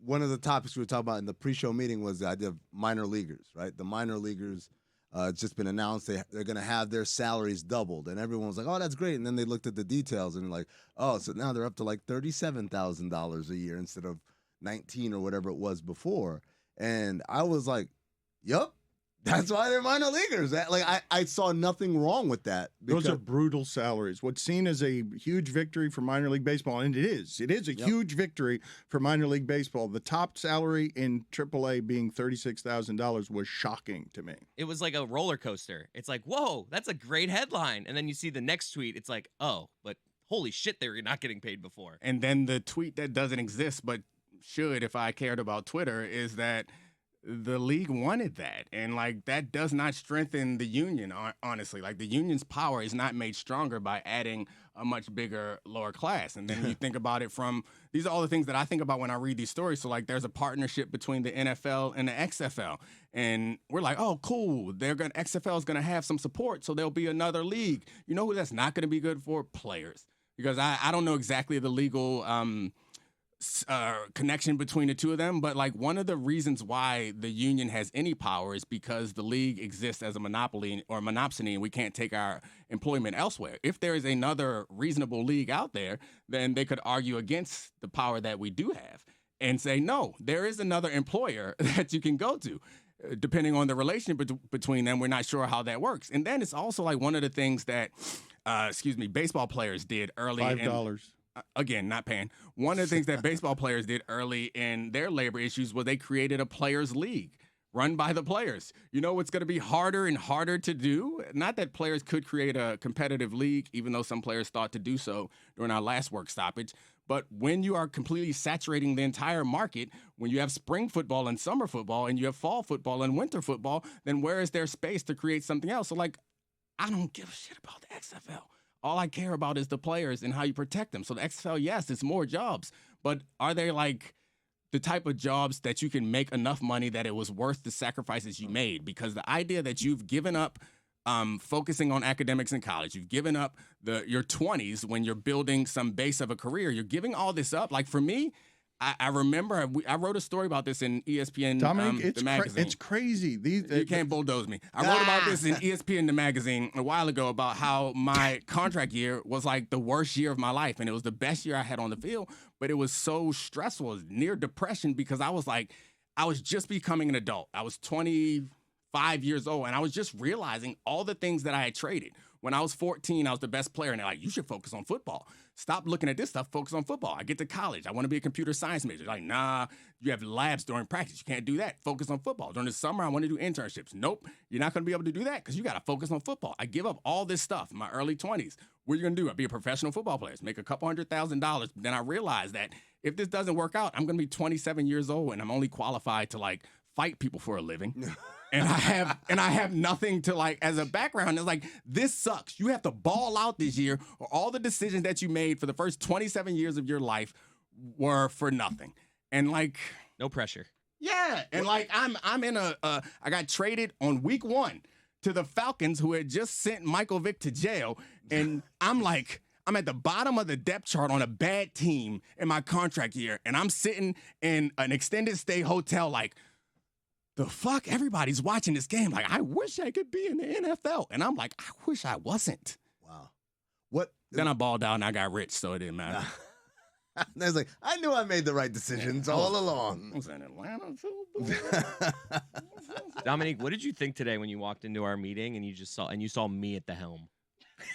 one of the topics we were talking about in the pre-show meeting was the idea of minor leaguers, right? The minor leaguers, it's just been announced they're going to have their salaries doubled, and everyone was like, "Oh, that's great." And then they looked at the details and like, "Oh, so now they're up to like $37,000 a year instead of 19 or whatever it was before." And I was like, "Yup, that's why they're minor leaguers." I saw nothing wrong with that. Those are brutal salaries. What's seen as a huge victory for minor league baseball, and it is a huge victory for minor league baseball. The top salary in AAA being $36,000 was shocking to me. It was like a roller coaster. It's like, whoa, that's a great headline. And then you see the next tweet. It's like, oh, but holy shit, they were not getting paid before. And then the tweet that doesn't exist but should, if I cared about Twitter, is that the league wanted that. And, like, that does not strengthen the union, honestly. Like, the union's power is not made stronger by adding a much bigger lower class. And then you think about it from – these are all the things that I think about when I read these stories. So, like, there's a partnership between the NFL and the XFL. And we're like, oh, cool. XFL is going to have some support, so there'll be another league. You know who that's not going to be good for? Players. Because I don't know exactly the legal connection between the two of them, but like one of the reasons why the union has any power is because the league exists as a monopoly or monopsony, and we can't take our employment elsewhere. If there is another reasonable league out there, then they could argue against the power that we do have and say, no, there is another employer that you can go to. Depending on the relationship between them, we're not sure how that works. And then it's also like one of the things that, baseball players did early. $5. Again, not paying. One of the things that baseball players did early in their labor issues was they created a players' league run by the players. You know what's going to be harder and harder to do? Not that players could create a competitive league, even though some players thought to do so during our last work stoppage. But when you are completely saturating the entire market, when you have spring football and summer football, and you have fall football and winter football, then where is there space to create something else? So, like, I don't give a shit about the XFL. All I care about is the players and how you protect them. So the XFL, yes, it's more jobs, but are they like the type of jobs that you can make enough money that it was worth the sacrifices you made? Because the idea that you've given up focusing on academics in college, you've given up your 20s when you're building some base of a career, you're giving all this up. Like for me, I remember I wrote a story about this in ESPN, Dominic, the magazine. It's crazy. You can't bulldoze me. I wrote about this in ESPN, the magazine, a while ago about how my contract year was like the worst year of my life, and it was the best year I had on the field, but it was so stressful. It was near depression because I was just becoming an adult. I was 25 years old, and I was just realizing all the things that I had traded. When I was 14, I was the best player, and they're like, you should focus on football. Stop looking at this stuff, focus on football. I get to college. I want to be a computer science major. Like, nah, you have labs during practice. You can't do that. Focus on football. During the summer, I want to do internships. Nope, you're not going to be able to do that because you got to focus on football. I give up all this stuff in my early 20s. What are you going to do? I'll be a professional football player, make a couple $100,000. Then I realized that if this doesn't work out, I'm going to be 27 years old, and I'm only qualified to, like, fight people for a living. And I have nothing to, like, as a background. It's like, this sucks. You have to ball out this year, or all the decisions that you made for the first 27 years of your life were for nothing. And, like, no pressure. Yeah. And, like, I'm in I got traded on week 1 to the Falcons, who had just sent Michael Vick to jail. And I'm like, I'm at the bottom of the depth chart on a bad team in my contract year. And I'm sitting in an extended stay hotel, like, the fuck? Everybody's watching this game. Like, I wish I could be in the NFL. And I'm like, I wish I wasn't. Wow. What? Then I balled out and I got rich, so it didn't matter. I was like, I knew I made the right decisions all along. I was in Atlanta, too. Dominique, what did you think today when you walked into our meeting and you saw me at the helm?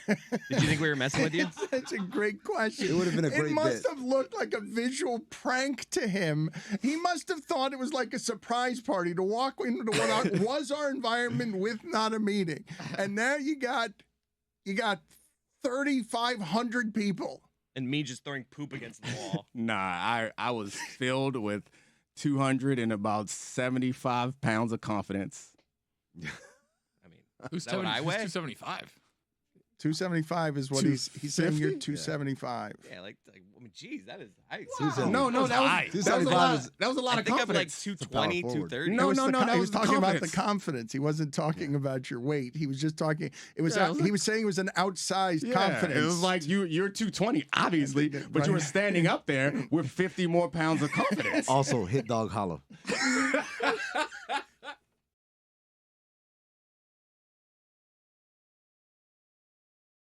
Did you think we were messing with you? That's a great question. It would have been a great It must have looked like a visual prank to him. He must have thought it was like a surprise party to walk into what was our environment with not a meeting. And now you got 3,500 people. And me just throwing poop against the wall. Nah, I was filled with 200 and about 75 pounds of confidence. I mean, is that what I weigh? 275. 275 is what he's saying. You're 275. Yeah, like I mean, geez, that is nice. No, that was a lot. That was a lot I of think I'm like confidence. 220, 230. No, that he was was talking about the confidence. confidence. He wasn't talking about your weight. He was just talking. It was. Yeah, He was saying it was an outsized confidence. It was like you're 220, obviously, but you were standing up there with 50 more pounds of confidence. Also, hit dog hollow.